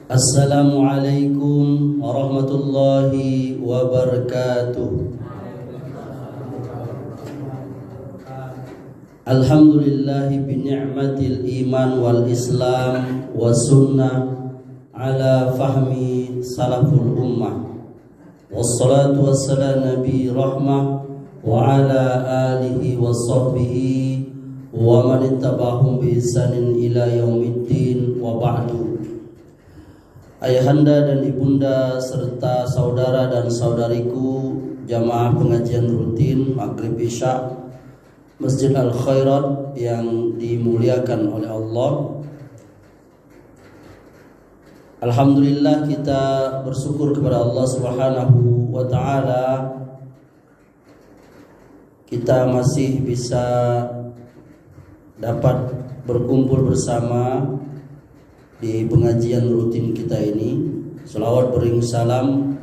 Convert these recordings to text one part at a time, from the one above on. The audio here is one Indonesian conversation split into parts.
Assalamualaikum warahmatullahi wabarakatuh. Alhamdulillahi bini'matil iman wal islam wa sunnah ala fahmi salaful ummah. Wassalatu wassalamu nabi rahmah wa ala alihi wa sahbihi wa man ittaba'ahum bi ihsanin ila yaumiddin wa ba'du. Ayahanda dan ibunda serta saudara dan saudariku jamaah pengajian rutin Maghrib Isya Masjid Al-Khairat yang dimuliakan oleh Allah. Alhamdulillah, kita bersyukur kepada Allah Subhanahu wa taala kita masih bisa dapat berkumpul bersama di pengajian rutin kita ini. Selawat bering salam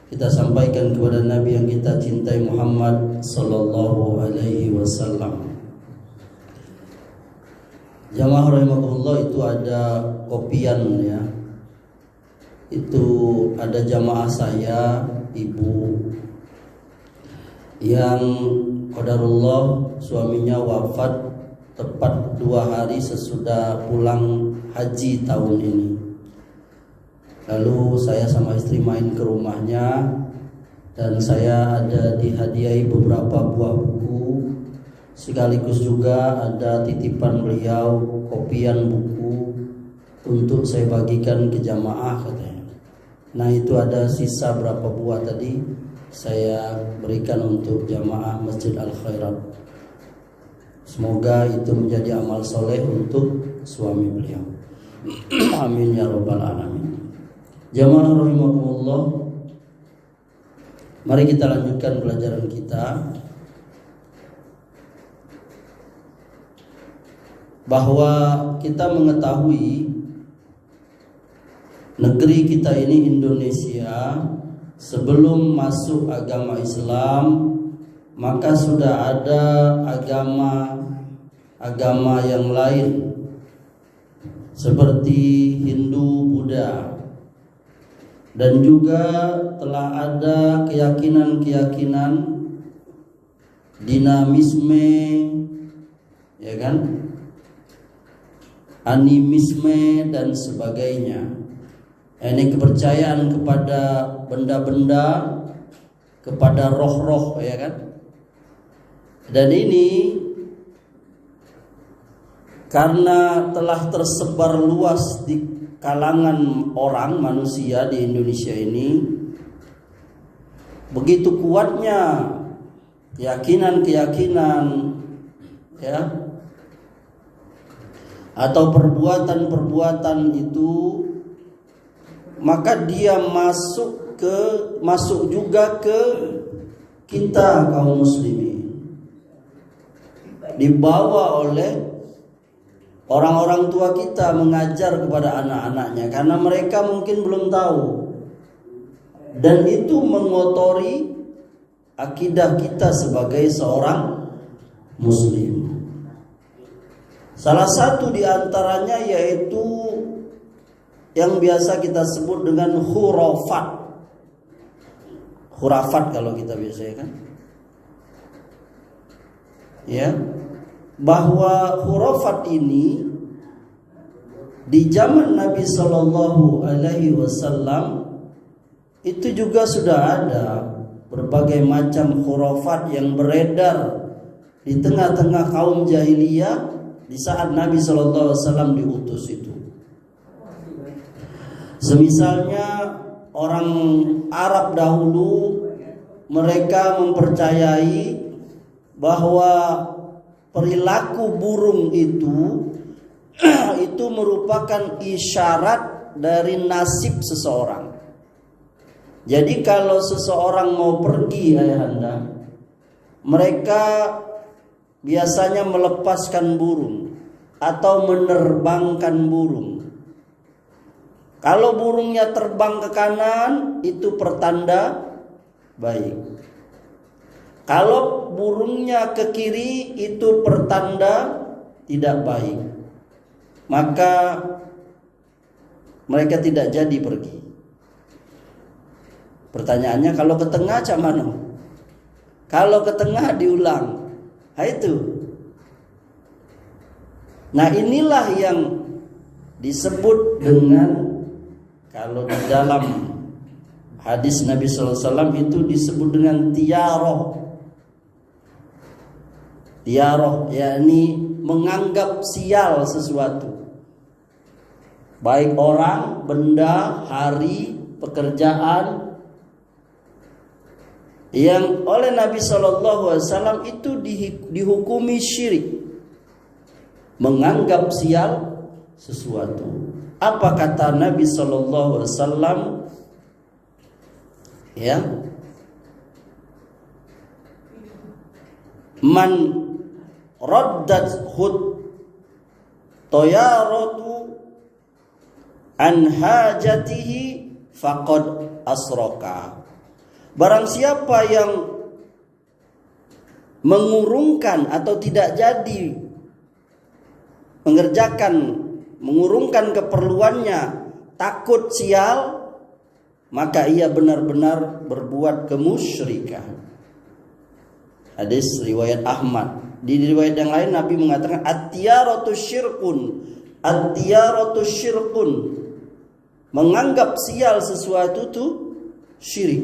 kita sampaikan kepada Nabi yang kita cintai, Muhammad sallallahu alaihi wasallam. Jamaah rahimakumullah, itu ada kopian ya. Itu ada jamaah saya, ibu yang qadarullah suaminya wafat tepat 2 hari sesudah pulang haji tahun ini. Lalu saya sama istri main ke rumahnya dan saya ada dihadiahi beberapa buah buku, sekaligus juga ada titipan beliau kopian buku untuk saya bagikan ke jamaah katanya. Nah, itu ada sisa berapa buah tadi saya berikan untuk jamaah Masjid Al-Khairat. Semoga itu menjadi amal soleh untuk suami beliau. Amin ya rabbal alamin. Jamaah rahimakumullah, mari kita lanjutkan pelajaran kita. Bahwa kita mengetahui negeri kita ini Indonesia sebelum masuk agama Islam, maka sudah ada agama yang lain seperti Hindu, Buddha, dan juga telah ada keyakinan-keyakinan dinamisme, ya kan, animisme dan sebagainya. Ini kepercayaan kepada benda-benda, kepada roh-roh, ya kan. Dan ini karena telah tersebar luas di kalangan orang manusia di Indonesia ini, begitu kuatnya keyakinan-keyakinan ya atau perbuatan-perbuatan itu, maka dia masuk juga ke kita kaum muslimin, dibawa oleh orang-orang tua kita mengajar kepada anak-anaknya karena mereka mungkin belum tahu, dan itu mengotori akidah kita sebagai seorang muslim. Salah satu di antaranya yaitu yang biasa kita sebut dengan khurafat kalau kita biasa, kan ya, bahwa khurafat ini di zaman Nabi Sallallahu Alaihi Wasallam itu juga sudah ada berbagai macam khurafat yang beredar di tengah-tengah kaum jahiliyah di saat Nabi Sallallahu Alaihi Wasallam diutus itu. Semisalnya orang Arab dahulu, mereka mempercayai bahwa perilaku burung itu merupakan isyarat dari nasib seseorang. Jadi kalau seseorang mau pergi, ayahanda, mereka biasanya melepaskan burung atau menerbangkan burung. Kalau burungnya terbang ke kanan, itu pertanda baik. Kalau burungnya ke kiri, itu pertanda tidak baik. Maka mereka tidak jadi pergi. Pertanyaannya, kalau ke tengah cak mana? Kalau ke tengah diulang. Nah itu. Nah inilah yang disebut dengan, kalau di dalam hadis Nabi SAW itu disebut dengan tiaroh. Tiaroh, yakni menganggap sial sesuatu. Baik orang, benda, hari, pekerjaan, yang oleh Nabi SAW itu dihukumi syirik. Menganggap sial sesuatu. Apa kata Nabi SAW? Ya, man raddat hud toyaratu an hajatihi faqad asroka. Barang siapa yang mengurungkan atau tidak jadi mengurungkan keperluannya, takut sial, maka ia benar-benar berbuat kemusyrikan. Hadis riwayat Ahmad. Di riwayat yang lain Nabi mengatakan at-tiyaratu syirkun. At-tiyaratu syirkun. Menganggap sial sesuatu itu syirik.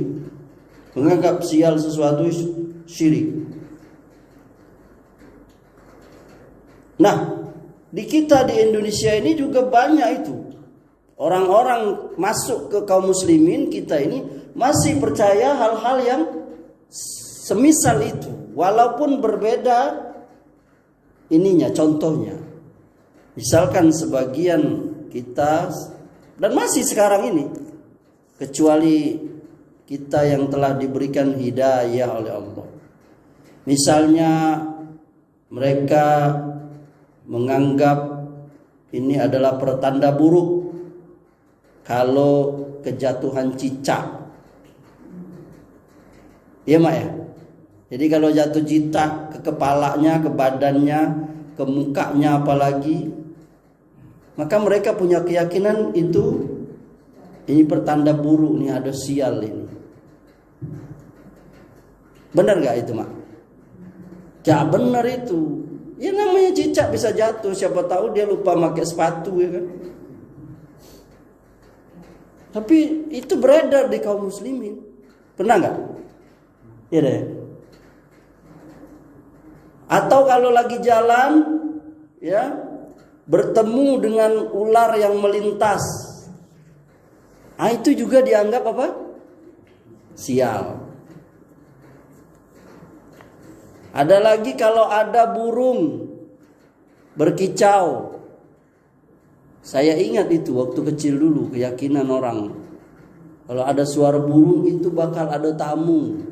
Menganggap sial sesuatu syirik. Nah, di kita di Indonesia ini juga banyak itu. Orang-orang masuk ke kaum muslimin kita ini masih percaya hal-hal yang semisal itu, walaupun berbeda ininya, contohnya. Misalkan sebagian kita, dan masih sekarang ini, kecuali kita yang telah diberikan hidayah oleh Allah. Misalnya mereka menganggap ini adalah pertanda buruk kalau kejatuhan cicak. Iya mak ya. Jadi kalau jatuh cicak ke kepalanya, ke badannya, ke mukanya apalagi, maka mereka punya keyakinan itu ini pertanda buruk, ini ada sial ini. Benar gak itu mak? Ya benar itu. Ya namanya cicak bisa jatuh, siapa tahu dia lupa pakai sepatu ya kan. Tapi itu beredar di kaum muslimin. Pernah gak? Iya deh. Atau kalau lagi jalan, ya, bertemu dengan ular yang melintas, ah itu juga dianggap apa? Sial. Ada lagi kalau ada burung berkicau. Saya ingat itu waktu kecil dulu, keyakinan orang. Kalau ada suara burung itu bakal ada tamu.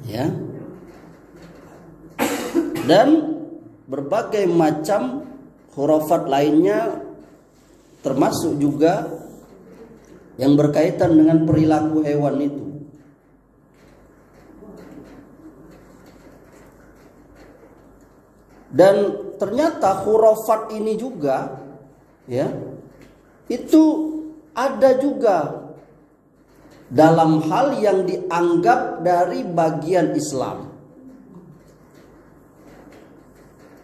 Ya. Dan berbagai macam khurafat lainnya, termasuk juga yang berkaitan dengan perilaku hewan itu. Dan ternyata khurafat ini juga, ya, itu ada juga dalam hal yang dianggap dari bagian Islam.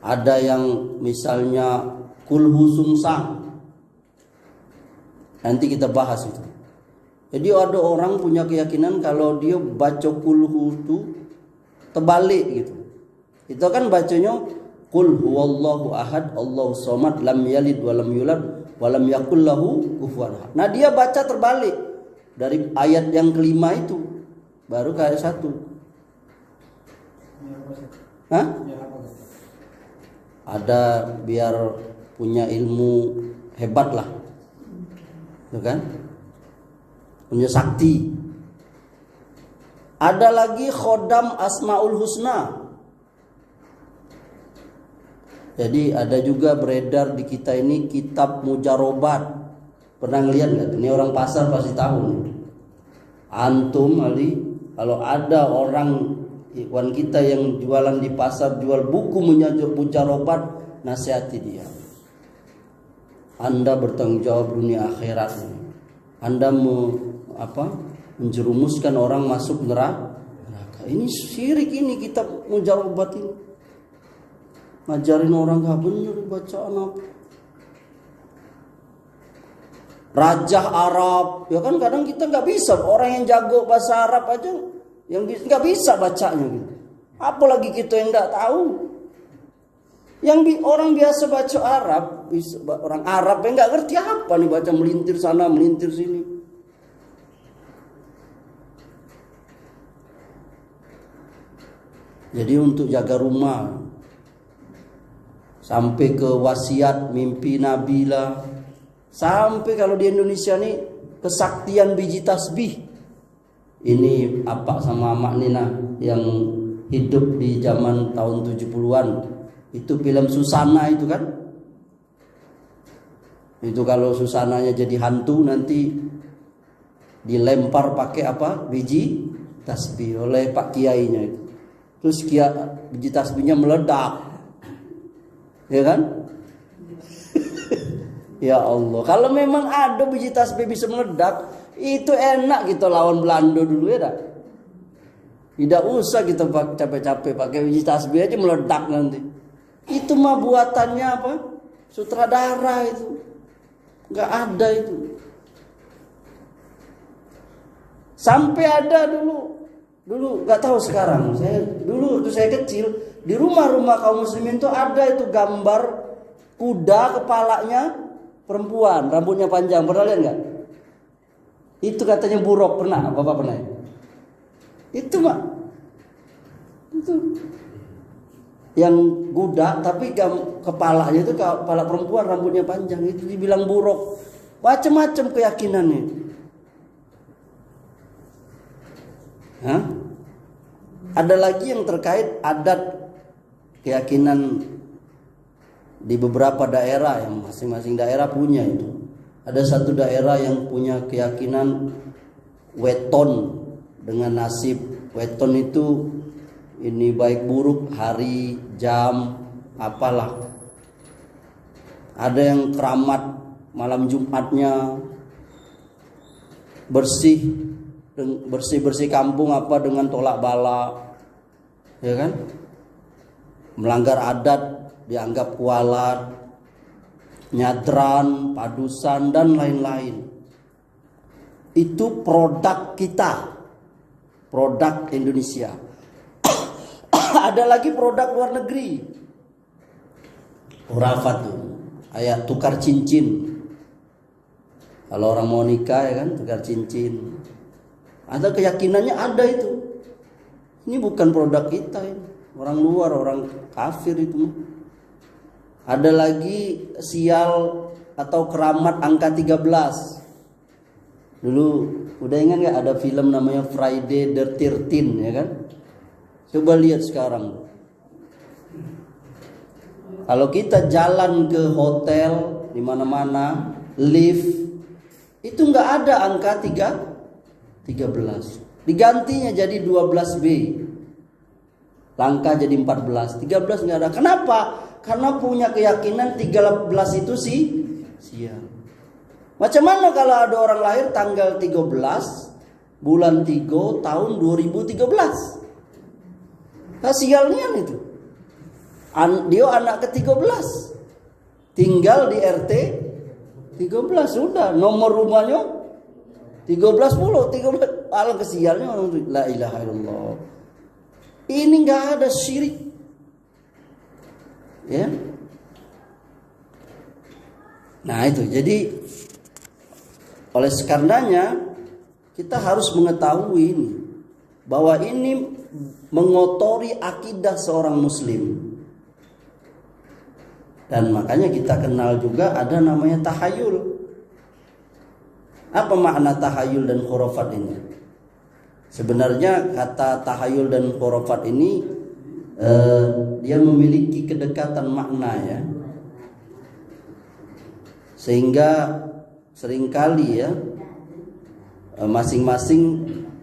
Ada yang misalnya kulhu sungsang. Nanti kita bahas itu. Jadi ada orang punya keyakinan kalau dia baca kulhu itu terbalik gitu. Itu kan bacanya Qul huwallahu ahad, Allahu somad, lam yalid walam yulad, walam yakul lahu kufuwan ahad. Nah dia baca terbalik dari ayat yang kelima itu baru ke ayat 1. Hah? Ada biar punya ilmu hebat lah, itu kan? Punya sakti. Ada lagi khodam Asmaul Husna. Jadi ada juga beredar di kita ini kitab mujarobat. Pernah ngeliat nggak? Ini orang pasar pasti tahu nih. Antum Ali, kalau ada orang ikhwan kita yang jualan di pasar jual buku mujarobat, nasihati dia. Anda bertanggung jawab dunia akhirat. Anda menjerumuskan orang masuk neraka. Ini syirik, ini kita mujarobat ini. Ngajarin orang gak bener bacaan apa. Raja Arab, ya kan kadang kita nggak bisa, orang yang jago bahasa Arab aja yang nggak bisa bacanya gitu. Apalagi kita yang nggak tahu. Yang orang biasa baca Arab, orang Arab yang nggak ngerti apa nih baca melintir sana melintir sini. Jadi untuk jaga rumah, sampai ke wasiat mimpi Nabi lah, sampai kalau di Indonesia nih kesaktian biji tasbih. Ini apa sama Mak Nina yang hidup di zaman tahun 70-an. Itu film Susana itu kan. Itu kalau Susananya jadi hantu nanti dilempar pakai apa? Biji tasbih oleh Pak Kiainya itu. Terus biji tasbihnya meledak. Ya kan? Ya Allah, kalau memang ada biji tasbih bisa meledak, itu enak kita lawan Belanda dulu ya dah. Tidak usah kita capek-capek pakai biji tasbih aja meledak nanti. Itu mah buatannya apa? Sutradara itu. Nggak ada itu. Sampai ada dulu nggak tahu sekarang. Dulu waktu saya kecil di rumah-rumah kaum muslimin itu ada itu gambar kuda kepalanya perempuan, rambutnya panjang. Pernah lihat nggak? Itu katanya buruk, pernah? Bapak pernah? Itu mak. Itu yang kuda tapi kepalanya itu kepala perempuan, rambutnya panjang. Itu dibilang buruk. Macam-macam keyakinannya. Hah? Ada lagi yang terkait adat keyakinan di beberapa daerah, yang masing-masing daerah punya itu. Ada satu daerah yang punya keyakinan weton dengan nasib. Weton itu ini baik buruk, hari, jam, apalah. Ada yang keramat malam Jumatnya, bersih kampung apa dengan tolak bala, ya kan? Melanggar adat dianggap kualat, nyadran, padusan dan lain-lain. Itu produk kita, produk Indonesia. Ada lagi produk luar negeri. Khurafat tuh, ayat tukar cincin. Kalau orang mau nikah ya kan tukar cincin. Ada keyakinannya ada itu. Ini bukan produk kita ini. Orang luar, orang kafir itu. Ada lagi sial atau keramat angka 13. Dulu udah ingat gak ada film namanya Friday the 13 ya kan? Coba lihat sekarang. Kalau kita jalan ke hotel di mana-mana, lift itu nggak ada angka 13. Digantinya jadi 12B. Langkah jadi 14. 13 nggak ada. Kenapa? Karena punya keyakinan 13 itu siang. Macam mana kalau ada orang lahir tanggal 13 bulan 3 tahun 2013? Sialnya itu. Dia anak ke-13. Tinggal di RT 13 sudah, nomor rumahnya 13. Alang kesialnya la ilaha illallah. Ini enggak ada syirik. Ya. Nah, itu. Jadi oleh karenanya kita harus mengetahui ini, bahwa ini mengotori akidah seorang muslim. Dan makanya kita kenal juga ada namanya tahayul. Apa makna tahayul dan khurafat ini? Sebenarnya kata tahayul dan khurafat ini dia memiliki kedekatan makna ya. Sehingga seringkali ya masing-masing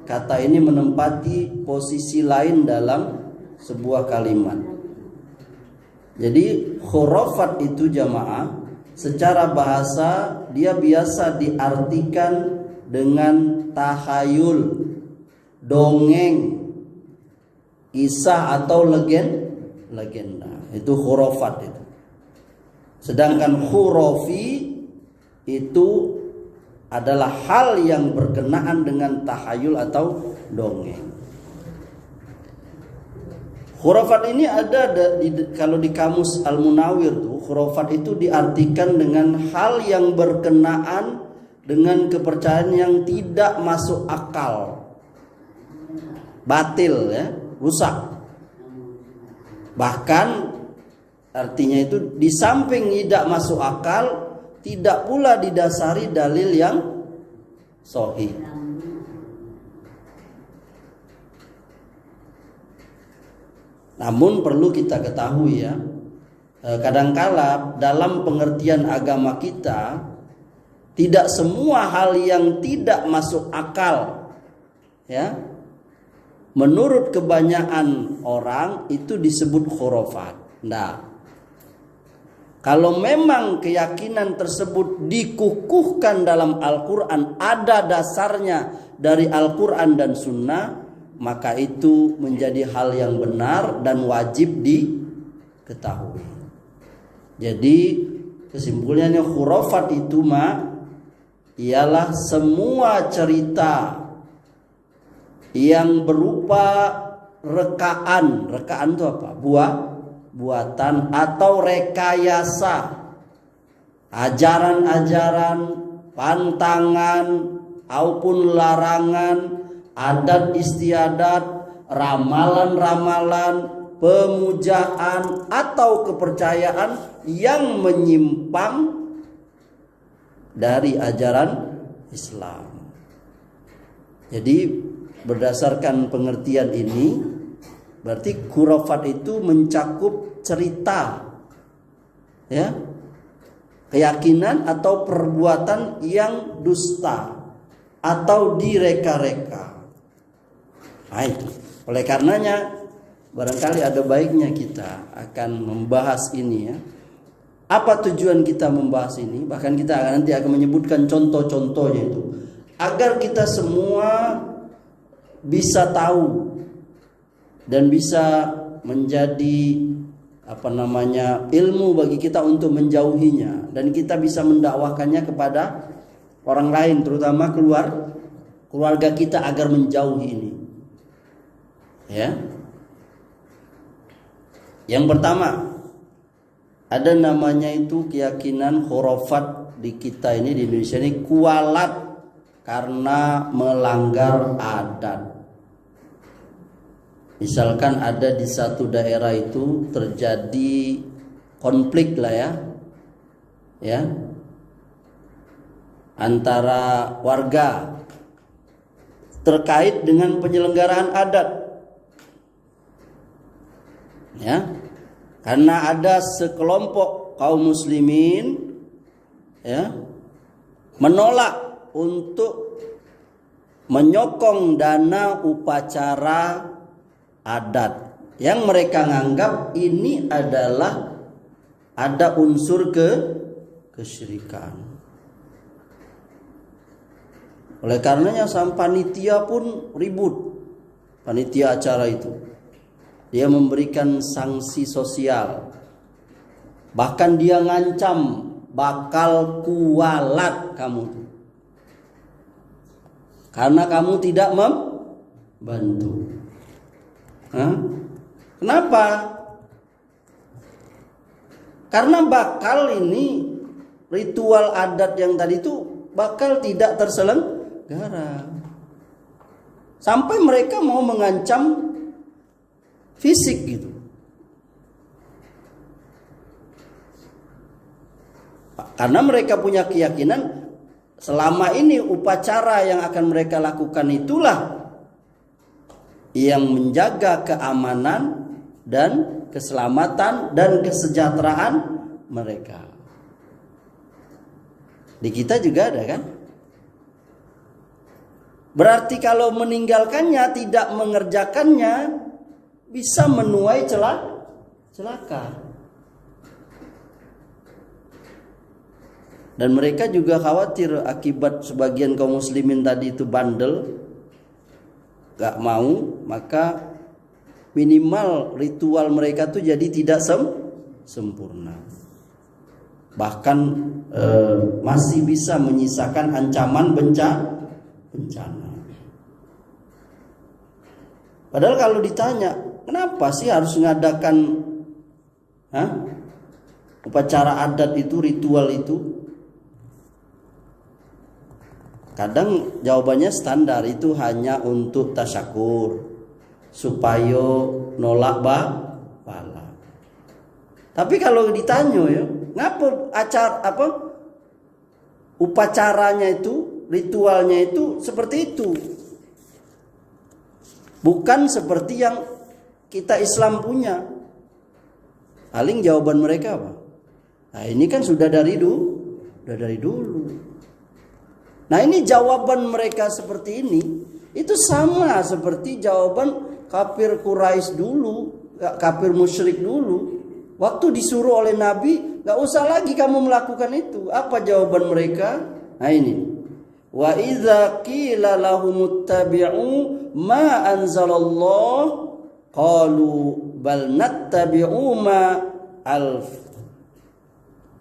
kata ini menempati posisi lain dalam sebuah kalimat. Jadi khurafat itu jamaah secara bahasa dia biasa diartikan dengan tahayul, dongeng, kisah atau legenda. Itu khurafat itu. Sedangkan khurafi itu adalah hal yang berkenaan dengan tahayul atau dongeng. Khurafat ini ada kalau di kamus Al-Munawir tuh, khurafat itu diartikan dengan hal yang berkenaan dengan kepercayaan yang tidak masuk akal, batil ya, rusak. Bahkan artinya itu di samping tidak masuk akal, tidak pula didasari dalil yang sahih. Namun perlu kita ketahui ya, kadangkala dalam pengertian agama kita, tidak semua hal yang tidak masuk akal ya, menurut kebanyakan orang itu disebut khurafat. Nah, kalau memang keyakinan tersebut dikukuhkan dalam Al-Quran, ada dasarnya dari Al-Quran dan Sunnah, maka itu menjadi hal yang benar dan wajib diketahui. Jadi kesimpulannya khurafat itu ialah semua cerita yang berupa rekaan. Rekaan itu apa? Buatan atau rekayasa, ajaran-ajaran, pantangan maupun larangan, adat istiadat, ramalan-ramalan, pemujaan atau kepercayaan yang menyimpang dari ajaran Islam. Jadi berdasarkan pengertian ini, berarti khurafat itu mencakup cerita ya, keyakinan atau perbuatan yang dusta atau direka-reka. Nah, itu. Oleh karenanya barangkali ada baiknya kita akan membahas ini ya. Apa tujuan kita membahas ini? Bahkan kita nanti akan menyebutkan contoh-contohnya itu, agar kita semua bisa tahu dan bisa menjadi ilmu bagi kita untuk menjauhinya, dan kita bisa mendakwahkannya kepada orang lain, terutama keluarga kita agar menjauhi ini. Ya. Yang pertama, ada namanya itu keyakinan khurafat di kita ini, di Indonesia ini, kualat karena melanggar adat. Misalkan ada di satu daerah itu terjadi konflik lah ya, antara warga terkait dengan penyelenggaraan adat. Ya, karena ada sekelompok kaum muslimin ya menolak untuk menyokong dana upacara adat yang mereka anggap ini adalah ada unsur kesyirikan. Oleh karenanya sang panitia pun ribut, panitia acara itu. Dia memberikan sanksi sosial. Bahkan dia ngancam bakal kualat kamu, karena kamu tidak membantu. Kenapa? Karena bakal ini, ritual adat yang tadi itu bakal tidak terselenggara. Sampai mereka mau mengancam fisik gitu. Karena mereka punya keyakinan selama ini upacara yang akan mereka lakukan itulah yang menjaga keamanan dan keselamatan dan kesejahteraan mereka. Di kita juga ada kan? Berarti kalau meninggalkannya, tidak mengerjakannya, bisa menuai celaka. Dan mereka juga khawatir akibat sebagian kaum muslimin tadi itu bandel, gak mau, maka minimal ritual mereka tuh jadi tidak sempurna. Bahkan masih bisa menyisakan ancaman bencana. Padahal kalau ditanya, kenapa sih harus mengadakan upacara adat itu, ritual itu? Kadang jawabannya standar, itu hanya untuk tasyakur, supaya nolak bala. Tapi kalau ditanya ya, ngapa upacaranya itu, ritualnya itu seperti itu? Bukan seperti yang kita Islam punya. Paling jawaban mereka apa? Nah, ini kan sudah dari dulu. Nah, ini jawaban mereka seperti ini, itu sama seperti jawaban kafir Quraisy dulu, kafir musyrik dulu. Waktu disuruh oleh Nabi, gak usah lagi kamu melakukan itu. Apa jawaban mereka? Nah ini. Wa idza qila lahum ittabi'u ma anzalallah qalu bal nattabi'u ma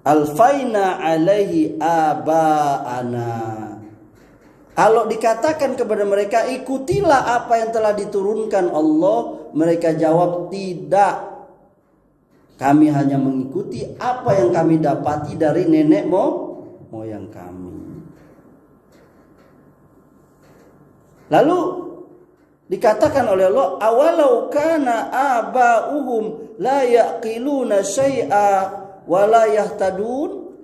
alfaina alaihi aba'ana. Kalau dikatakan kepada mereka, ikutilah apa yang telah diturunkan Allah, mereka jawab, tidak. Kami hanya mengikuti apa yang kami dapati dari nenek moyang kami. Lalu dikatakan oleh Allah, awalau kana aba'uhum la yaqiluna syai'a wa la yahtadun.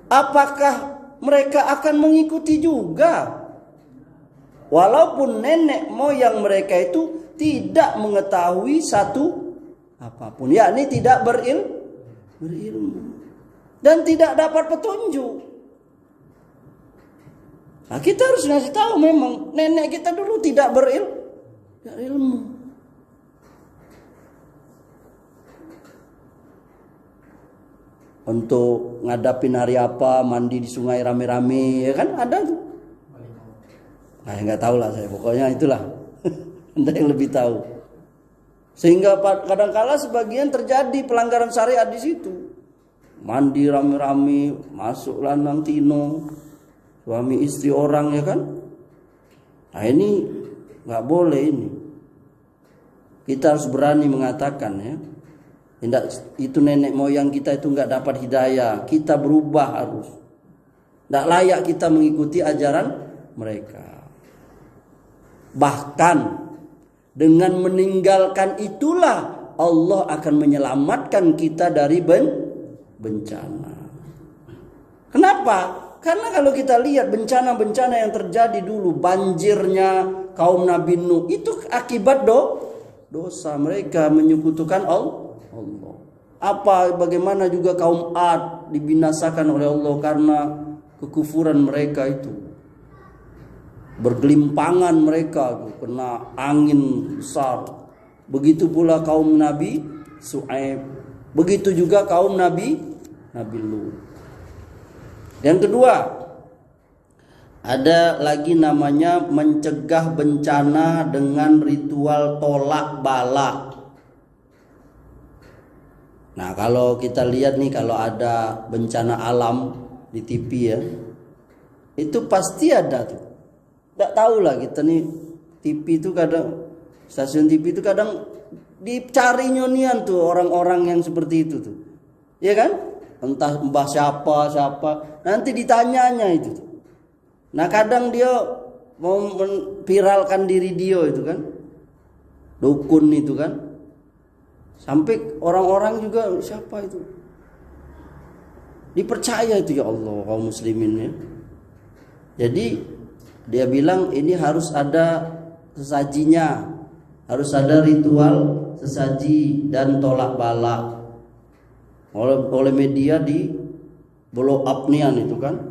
Apakah mereka akan mengikuti juga walaupun nenek moyang mereka itu tidak mengetahui satu apapun, yakni tidak berilmu dan tidak dapat petunjuk. Nah, kita harus ngasih tahu memang nenek kita dulu tidak berilmu. Untuk ngadapin hari apa, mandi di sungai rame-rame, ya kan ada tuh. Nah, nggak tahu lah saya, pokoknya itulah. Anda yang lebih tahu. Sehingga kadang-kala sebagian terjadi pelanggaran syariat di situ. Mandi rame-rame, masuk lanang tino, suami istri orang, ya kan. Nah, ini nggak boleh ini. Kita harus berani mengatakan ya. Tidak, itu nenek moyang kita itu nggak dapat hidayah. Kita berubah harus. Tidak layak kita mengikuti ajaran mereka. Bahkan dengan meninggalkan itulah Allah akan menyelamatkan kita dari bencana. Kenapa? Karena kalau kita lihat bencana-bencana yang terjadi dulu, banjirnya kaum Nabi Nuh, itu akibat dosa mereka menyekutukan Allah. Bagaimana juga kaum Ad dibinasakan oleh Allah karena kekufuran mereka itu. Bergelimpangan mereka, kena angin besar. Begitu pula kaum Nabi Shu'aib. Begitu juga kaum Nabi Lut. Yang kedua, ada lagi namanya mencegah bencana dengan ritual tolak bala. Nah, kalau kita lihat nih, kalau ada bencana alam di TV ya, itu pasti ada tuh. Nggak tahu lah kita nih, TV itu kadang, stasiun TV itu kadang dicari nyonian tuh orang-orang yang seperti itu tuh, ya kan? Entah mbah siapa, nanti ditanyanya itu tuh. Nah, kadang dia mau viralkan diri dia itu kan, dukun itu kan. Sampai orang-orang juga, siapa itu? Dipercaya itu, ya Allah, kaum muslimin ya. Jadi dia bilang ini harus ada sesajinya, harus ada ritual sesaji dan tolak bala. Oleh media di blow up nian itu kan.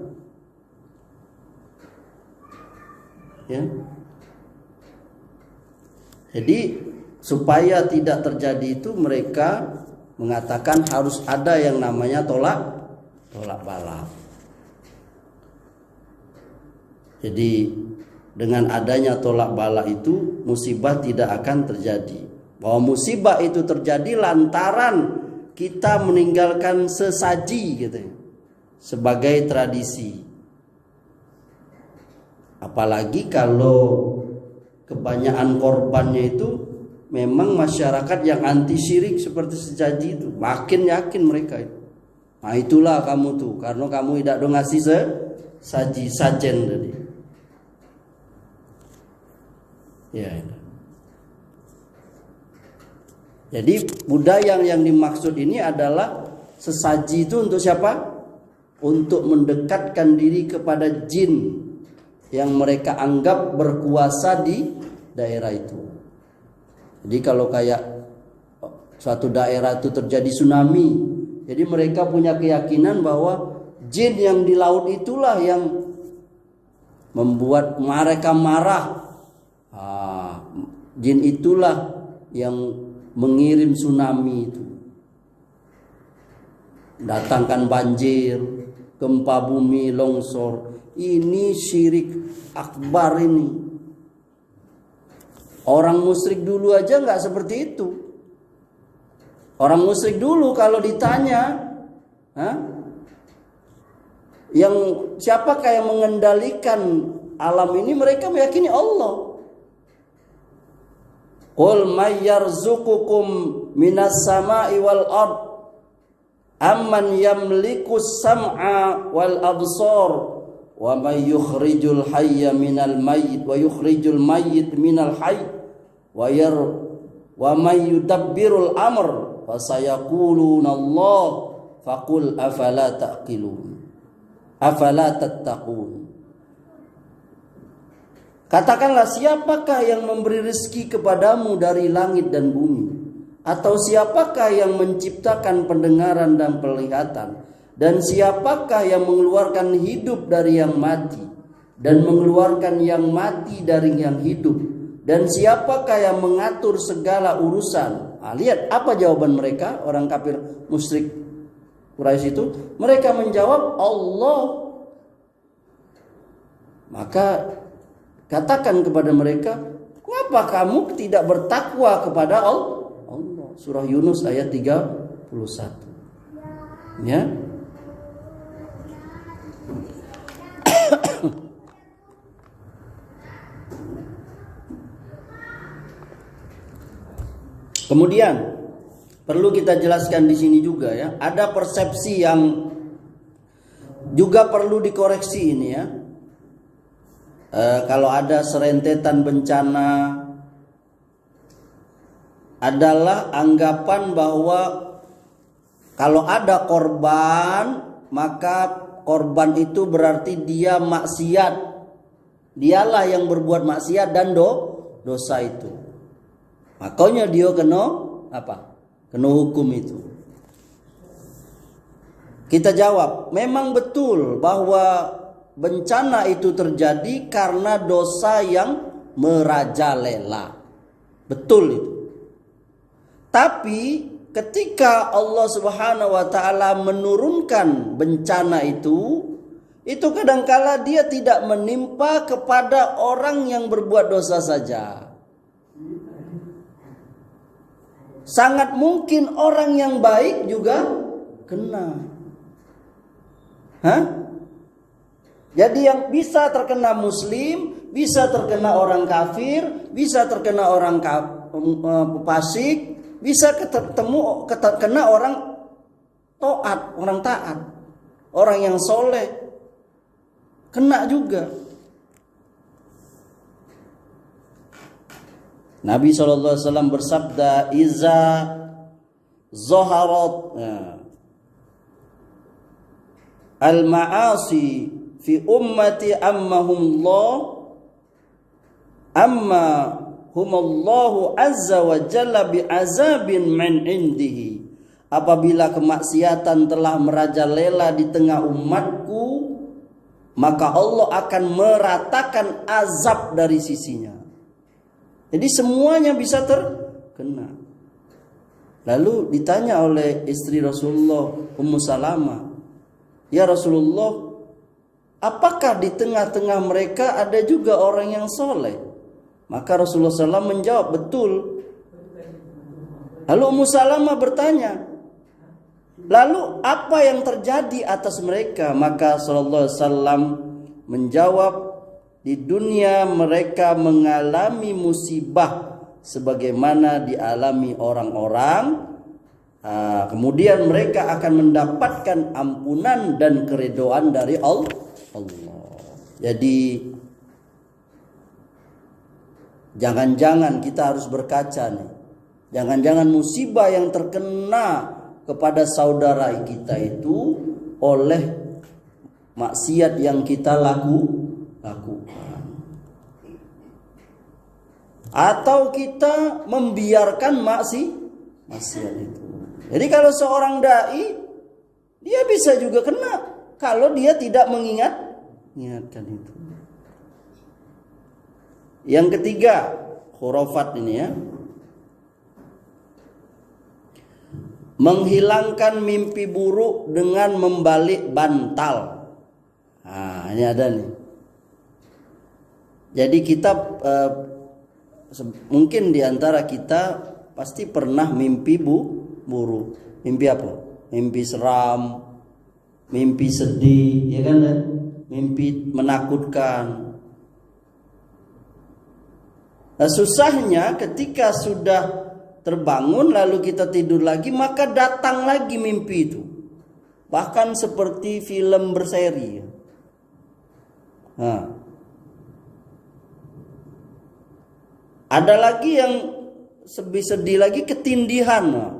Ya. Jadi supaya tidak terjadi itu, mereka mengatakan harus ada yang namanya tolak tolak balak. Jadi dengan adanya tolak balak itu musibah tidak akan terjadi. Bahwa musibah itu terjadi lantaran kita meninggalkan sesaji gitu, sebagai tradisi. Apalagi kalau kebanyakan korbannya itu memang masyarakat yang anti syirik seperti sesaji itu, makin yakin mereka itu. Nah itulah kamu tuh, karena kamu tidak dong ngasih sesaji sajen tadi. Ya. Jadi budaya yang dimaksud ini adalah sesaji itu untuk siapa? Untuk mendekatkan diri kepada jin yang mereka anggap berkuasa di daerah itu. Jadi kalau kayak suatu daerah itu terjadi tsunami, jadi mereka punya keyakinan bahwa jin yang di laut itulah yang membuat mereka marah. Jin itulah yang mengirim tsunami itu, datangkan banjir, gempa bumi, longsor. Ini syirik akbar ini. Orang musyrik dulu aja nggak seperti itu. Orang musyrik dulu kalau ditanya, yang siapakah yang mengendalikan alam ini, mereka meyakini Allah. Qul may yarzuqukum minas sama'i wal ard amman yamlikus sam'a wal absar wa may yukhrijul hayya minal mayyit wa yukhrijul mayyit minal hayy wa may yudabbirul amr fasayaquluna Allah faqul afala taqilun afala tattaqun. Katakanlah, siapakah yang memberi rezeki kepadamu dari langit dan bumi? Atau siapakah yang menciptakan pendengaran dan penglihatan? Dan siapakah yang mengeluarkan hidup dari yang mati? Dan mengeluarkan yang mati dari yang hidup? Dan siapakah yang mengatur segala urusan? Lihat apa jawaban mereka, orang kafir musyrik Quraisy itu. Mereka menjawab Allah. Maka katakan kepada mereka, mengapa kamu tidak bertakwa kepada Allah? Surah Yunus ayat 31. Ya. Kemudian perlu kita jelaskan di sini juga ya, ada persepsi yang juga perlu dikoreksi ini ya. Kalau ada serentetan bencana, adalah anggapan bahwa kalau ada korban, maka korban itu berarti dia maksiat. Dialah yang berbuat maksiat dan dosa itu. Makanya dia kena apa? Kena hukum itu. Kita jawab, memang betul bahwa bencana itu terjadi karena dosa yang merajalela. Betul itu. Tapi ketika Allah Subhanahu wa taala menurunkan bencana itu kadangkala dia tidak menimpa kepada orang yang berbuat dosa saja. Sangat mungkin orang yang baik juga kena. Jadi yang bisa terkena muslim, bisa terkena orang kafir, bisa terkena orang fasik, bisa kena orang taat, orang yang soleh, kena juga. Nabi SAW bersabda, "Iza zaharat al-ma'asi fi ummati humullahu azza wa jalla bi azabin min indihi." Apabila kemaksiatan telah merajalela di tengah umatku, maka Allah akan meratakan azab dari sisinya. Jadi semuanya bisa terkena. Lalu ditanya oleh istri Rasulullah Ummu Salamah, "Ya Rasulullah, apakah di tengah-tengah mereka ada juga orang yang soleh?" Maka Rasulullah SAW menjawab, "Betul." Lalu Ummu Salamah bertanya, "Lalu apa yang terjadi atas mereka?" Maka Sallallahu Alaihi Wasallam menjawab, "Di dunia mereka mengalami musibah sebagaimana dialami orang-orang. Kemudian mereka akan mendapatkan ampunan dan keridhaan dari Allah." Jadi jangan-jangan kita harus berkaca nih. Jangan-jangan musibah yang terkena kepada saudara kita itu oleh maksiat yang kita lakukan. Atau kita membiarkan maksiat itu. Jadi kalau seorang dai, dia bisa juga kena kalau dia tidak mengingatkan itu. Yang ketiga, khurafat ini ya. Menghilangkan mimpi buruk dengan membalik bantal. Nah, ini ada nih. Jadi kita mungkin diantara kita pasti pernah mimpi buruk. Mimpi apa? Mimpi seram, mimpi sedih, ya kan? Mimpi menakutkan. Nah, susahnya ketika sudah terbangun lalu kita tidur lagi, maka datang lagi mimpi itu. Bahkan seperti film berseri. Nah, ada lagi yang sedih lagi, ketindihan.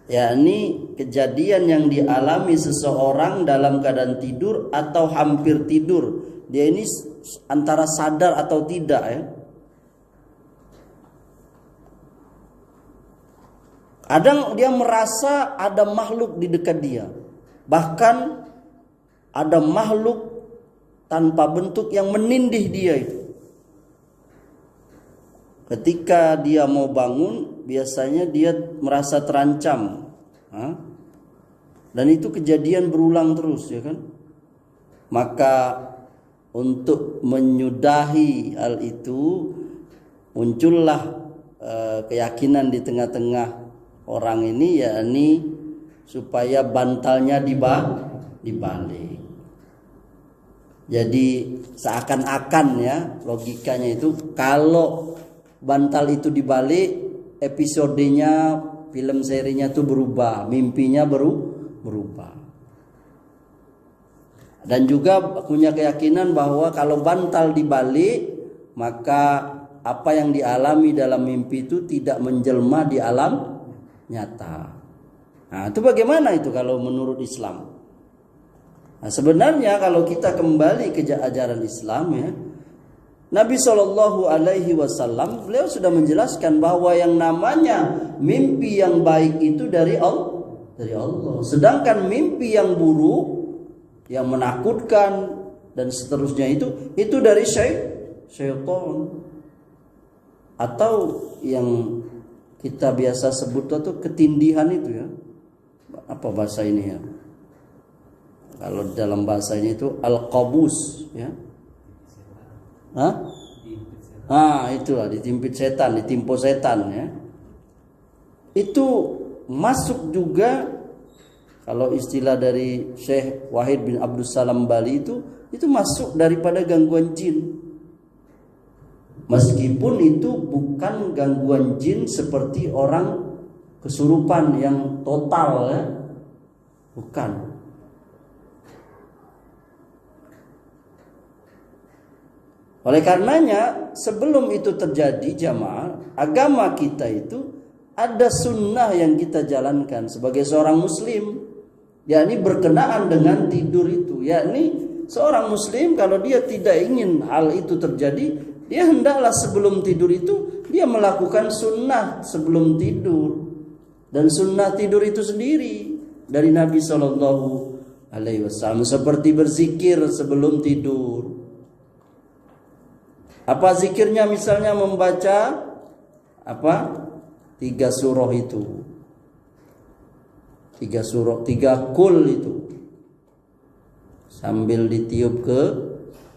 Ya, ini kejadian yang dialami seseorang dalam keadaan tidur atau hampir tidur. Dia ini antara sadar atau tidak ya. Kadang dia merasa ada makhluk di dekat dia. Bahkan ada makhluk tanpa bentuk yang menindih dia itu. Ketika dia mau bangun, biasanya dia merasa terancam. Dan itu kejadian berulang terus, ya kan? Maka untuk menyudahi hal itu, muncullah keyakinan di tengah-tengah orang ini, yakni supaya bantalnya dibalik. Jadi seakan-akan ya logikanya itu, kalau bantal itu dibalik, episodenya, film serinya itu berubah, mimpinya berubah. Dan juga punya keyakinan bahwa kalau bantal dibalik, maka apa yang dialami dalam mimpi itu tidak menjelma di alam nyata. Nah, itu bagaimana itu kalau menurut Islam? Nah, sebenarnya kalau kita kembali ke ajaran Islam ya, Nabi Shallallahu Alaihi Wasallam beliau sudah menjelaskan bahwa yang namanya mimpi yang baik itu dari Allah. Sedangkan mimpi yang buruk, yang menakutkan dan seterusnya itu dari syaitan. Atau yang kita biasa sebut itu ketindihan itu ya. Apa bahasa ini ya? Kalau dalam bahasanya itu al-qabus ya. Itulah ditimpit setan, ditimpa setan ya. Itu masuk juga, kalau istilah dari Syekh Wahid bin Abdul Salam Bali itu masuk daripada gangguan jin. Meskipun itu bukan gangguan jin seperti orang kesurupan yang total ya. Bukan. Oleh karenanya sebelum itu terjadi jamaah, agama kita itu ada sunnah yang kita jalankan sebagai seorang muslim, yakni berkenaan dengan tidur itu. Yakni seorang muslim kalau dia tidak ingin hal itu terjadi, dia hendaklah sebelum tidur itu dia melakukan sunnah sebelum tidur. Dan sunnah tidur itu sendiri dari Nabi Shallallahu Alaihi Wasallam, seperti berzikir sebelum tidur. Apa zikirnya? Misalnya membaca 3 surah itu. 3 surah, 3 kul itu. Sambil ditiup ke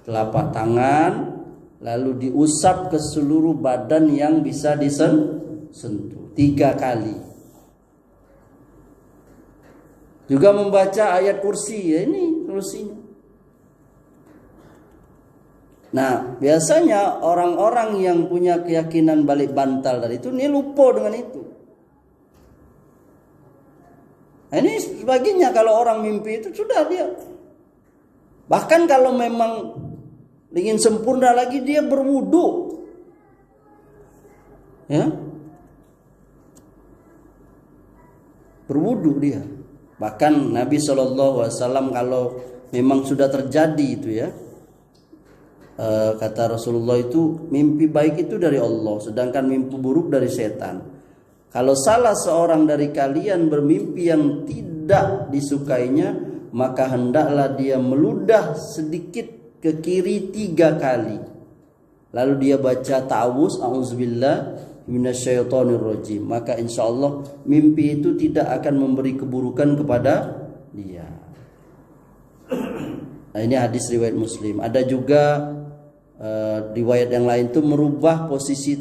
telapak tangan, lalu diusap ke seluruh badan yang bisa disentuh 3 kali. Juga membaca ayat kursi, ya ini kursinya. Nah, biasanya orang-orang yang punya keyakinan balik bantal dari itu, ini lupa dengan itu. Nah, ini sebagiannya kalau orang mimpi itu sudah dia. Bahkan kalau memang ingin sempurna lagi, dia berwudu. Ya. Berwudu dia. Bahkan Nabi SAW kalau memang sudah terjadi itu ya, kata Rasulullah itu mimpi baik itu dari Allah, sedangkan mimpi buruk dari setan. Kalau salah seorang dari kalian bermimpi yang tidak disukainya, maka hendaklah dia meludah sedikit ke kiri 3 kali. Lalu dia baca ta'awuz, a'udzubillah minasyaitonirrajim. Maka insyaallah mimpi itu tidak akan memberi keburukan kepada dia. Nah, ini hadis riwayat Muslim. Ada juga riwayat yang lain itu merubah posisi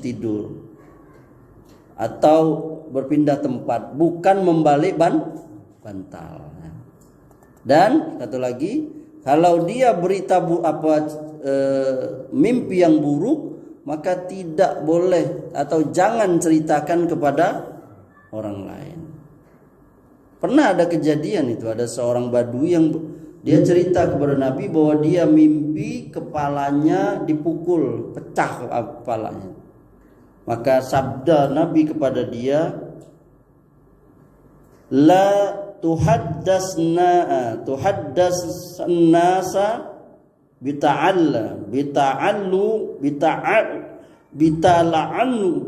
tidur atau berpindah tempat, bukan membalik bantal. Dan satu lagi, kalau dia berita mimpi yang buruk, maka tidak boleh atau jangan ceritakan kepada orang lain. Pernah ada kejadian itu, ada seorang badui yang dia cerita kepada Nabi bahwa dia mimpi kepalanya dipukul, pecah kepalanya. Maka sabda Nabi kepada dia, la tuhaddas nasa bita'allu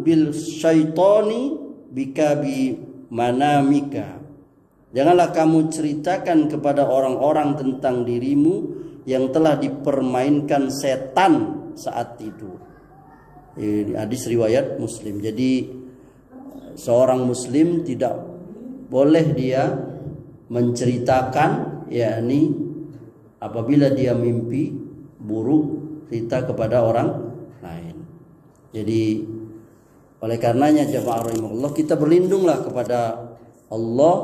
bil syaitani bikabi manamika. Janganlah kamu ceritakan kepada orang-orang tentang dirimu yang telah dipermainkan setan saat tidur. Ini hadis riwayat Muslim. Jadi seorang muslim tidak boleh dia menceritakan, yakni apabila dia mimpi buruk, cerita kepada orang lain. Jadi oleh karenanya jamaah rahimahullah, kita berlindunglah kepada Allah,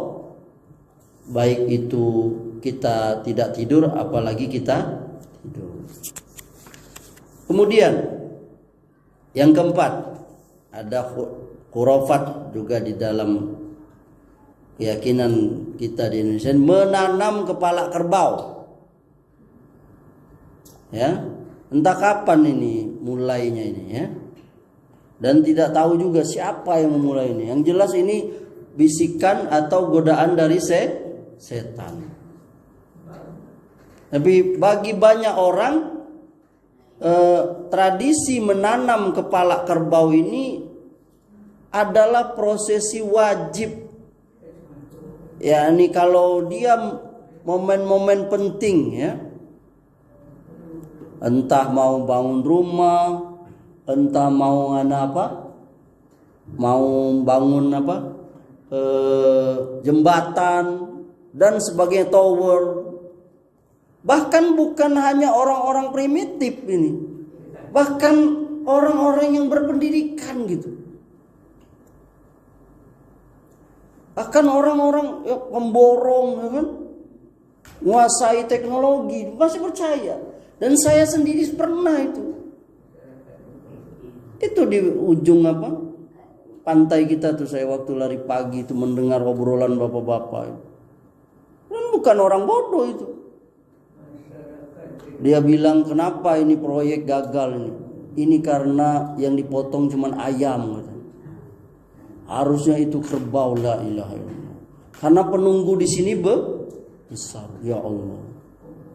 baik itu kita tidak tidur apalagi kita tidur. Kemudian yang keempat, ada khurafat juga di dalam keyakinan kita di Indonesia, menanam kepala kerbau. Ya, entah kapan ini mulainya ini ya. Dan tidak tahu juga siapa yang memulai ini. Yang jelas ini bisikan atau godaan dari setan. Tapi bagi banyak orang, tradisi menanam kepala kerbau ini adalah prosesi wajib. Ya, ini kalau dia momen-momen penting ya, entah mau bangun rumah, entah mau mau bangun jembatan dan sebagainya, tower. Bahkan bukan hanya orang-orang primitif ini, bahkan orang-orang yang berpendidikan gitu. Bahkan orang-orang pemborong ya kan, menguasai teknologi masih percaya. Dan saya sendiri pernah itu di ujung pantai kita tuh, saya waktu lari pagi itu mendengar obrolan bapak-bapak. Dan bukan orang bodoh itu. Dia bilang, kenapa ini proyek gagal ini? Ini karena yang dipotong cuman ayam. Harusnya itu kerbau, la ilaha illallah. Karena penunggu di sini besar, ya Allah.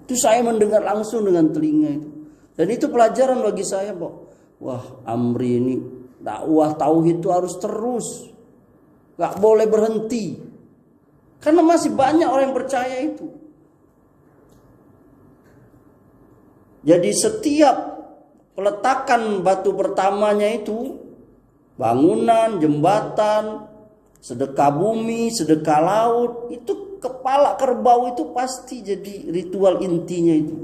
Itu saya mendengar langsung dengan telinga itu. Dan itu pelajaran bagi saya, Pak. Wah, Amri ini dakwah tauhid itu harus terus, gak boleh berhenti. Karena masih banyak orang yang percaya itu. Jadi setiap peletakan batu pertamanya itu, bangunan, jembatan, sedekah bumi, sedekah laut, itu kepala kerbau itu pasti jadi ritual intinya itu.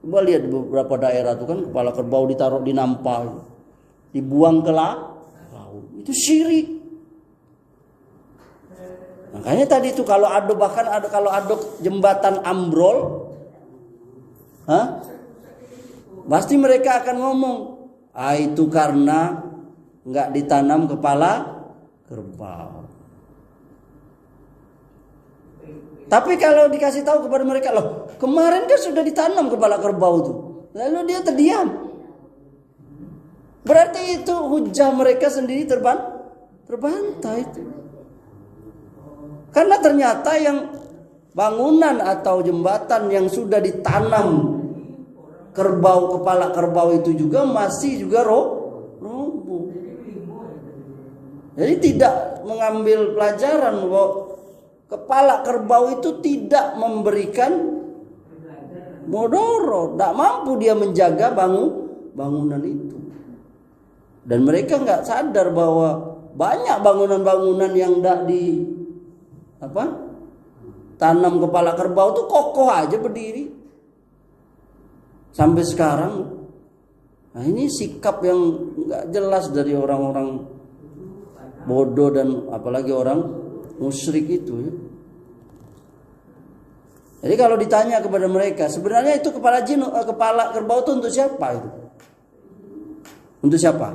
Coba lihat beberapa daerah tuh kan kepala kerbau ditaruh di nampal, dibuang ke laut. Itu syirik. Makanya tadi itu kalau ada jembatan ambrol, pasti mereka akan ngomong, itu karena nggak ditanam kepala kerbau. Tapi kalau dikasih tahu kepada mereka, loh kemarin kan sudah ditanam kepala kerbau tuh, lalu dia terdiam, berarti itu hujah mereka sendiri terbantah itu. Karena ternyata yang bangunan atau jembatan yang sudah ditanam kerbau, kepala kerbau itu juga masih juga roboh. Jadi tidak mengambil pelajaran bahwa kepala kerbau itu tidak memberikan mudarat, tidak mampu dia menjaga bangunan itu. Dan mereka nggak sadar bahwa banyak bangunan-bangunan yang tidak tanam kepala kerbau itu kokoh aja berdiri sampai sekarang. Nah ini sikap yang nggak jelas dari orang-orang bodoh dan apalagi orang musyrik itu ya. Jadi kalau ditanya kepada mereka, sebenarnya itu kepala kerbau itu untuk siapa itu? Untuk siapa?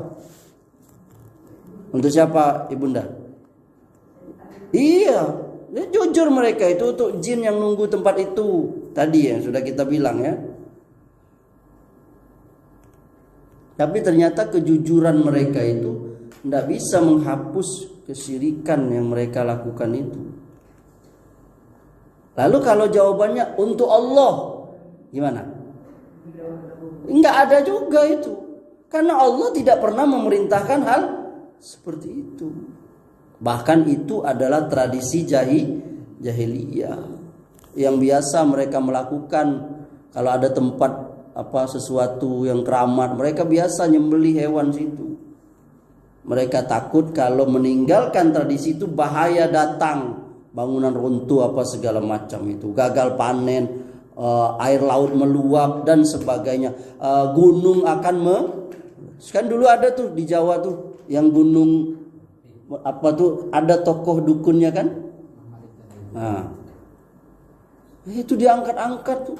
Untuk siapa ibunda? Iya, jujur mereka itu untuk jin yang nunggu tempat itu tadi yang sudah kita bilang ya. Tapi ternyata kejujuran mereka itu tidak bisa menghapus kesyirikan yang mereka lakukan itu. Lalu kalau jawabannya untuk Allah, gimana? Enggak ada juga itu. Karena Allah tidak pernah memerintahkan hal seperti itu. Bahkan itu adalah tradisi jahiliyah yang biasa mereka melakukan. Kalau ada tempat sesuatu yang keramat, mereka biasa nyembelih hewan situ. Mereka takut kalau meninggalkan tradisi itu bahaya datang, bangunan runtuh apa segala macam itu, gagal panen, air laut meluap dan sebagainya, gunung akan kan dulu ada tuh di Jawa tuh yang gunung ada tokoh dukunnya kan, nah itu diangkat-angkat tuh.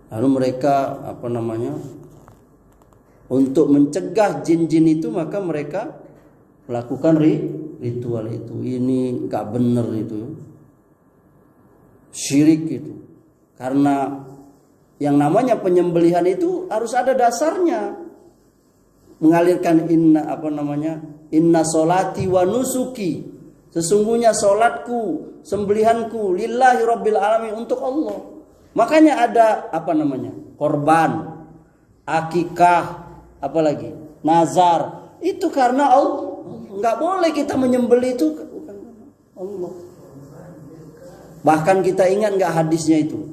Lalu mereka untuk mencegah jin-jin itu, maka mereka melakukan ritual itu. Ini nggak benar itu, syirik itu. Karena yang namanya penyembelihan itu harus ada dasarnya. Mengalirkan inna solati wa nusuki, sesungguhnya solatku, sembelihanku lillahi rabbil alamin, untuk Allah. Makanya ada korban, akikah, apalagi nazar, itu karena Allah. Nggak boleh kita menyembelih itu Allah. Bahkan kita ingat nggak hadisnya itu,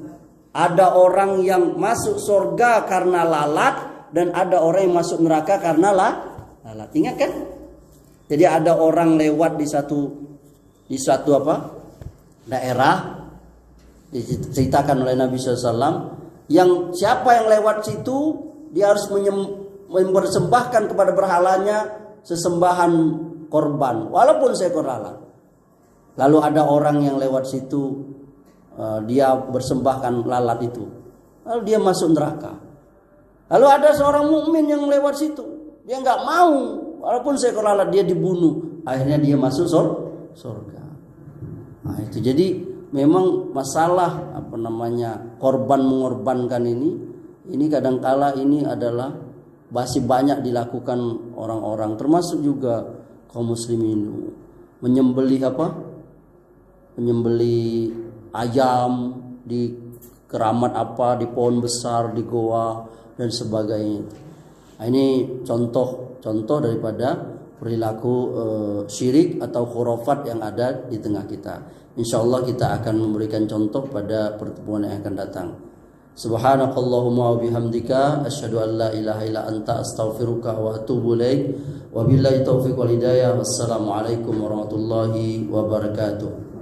ada orang yang masuk surga karena lalat, dan ada orang yang masuk neraka karena lalat. Ingat kan? Jadi ada orang lewat di satu daerah, diceritakan oleh Nabi SAW, yang siapa yang lewat situ dia harus mempersembahkan kepada berhalanya sesembahan korban, walaupun seekor lalat. Lalu ada orang yang lewat situ, dia bersembahkan lalat itu, lalu dia masuk neraka. Lalu ada seorang mukmin yang lewat situ, dia nggak mau, walaupun seekor lalat, dia dibunuh. Akhirnya dia masuk surga. Nah itu jadi memang masalah korban mengorbankan ini kadangkala ini adalah masih banyak dilakukan orang-orang, termasuk juga kaum muslimin, menyembelih ayam di keramat di pohon besar, di goa dan sebagainya. Nah, ini contoh daripada perilaku syirik atau khurafat yang ada di tengah kita. Insyaallah kita akan memberikan contoh pada pertemuan yang akan datang. Subhanakallahumma wa bihamdika asyhadu an la ilaha illa anta astaghfiruka wa atubu ilaik. Wabillahi taufiq wal hidayah. Wassalamualaikum warahmatullahi wabarakatuh.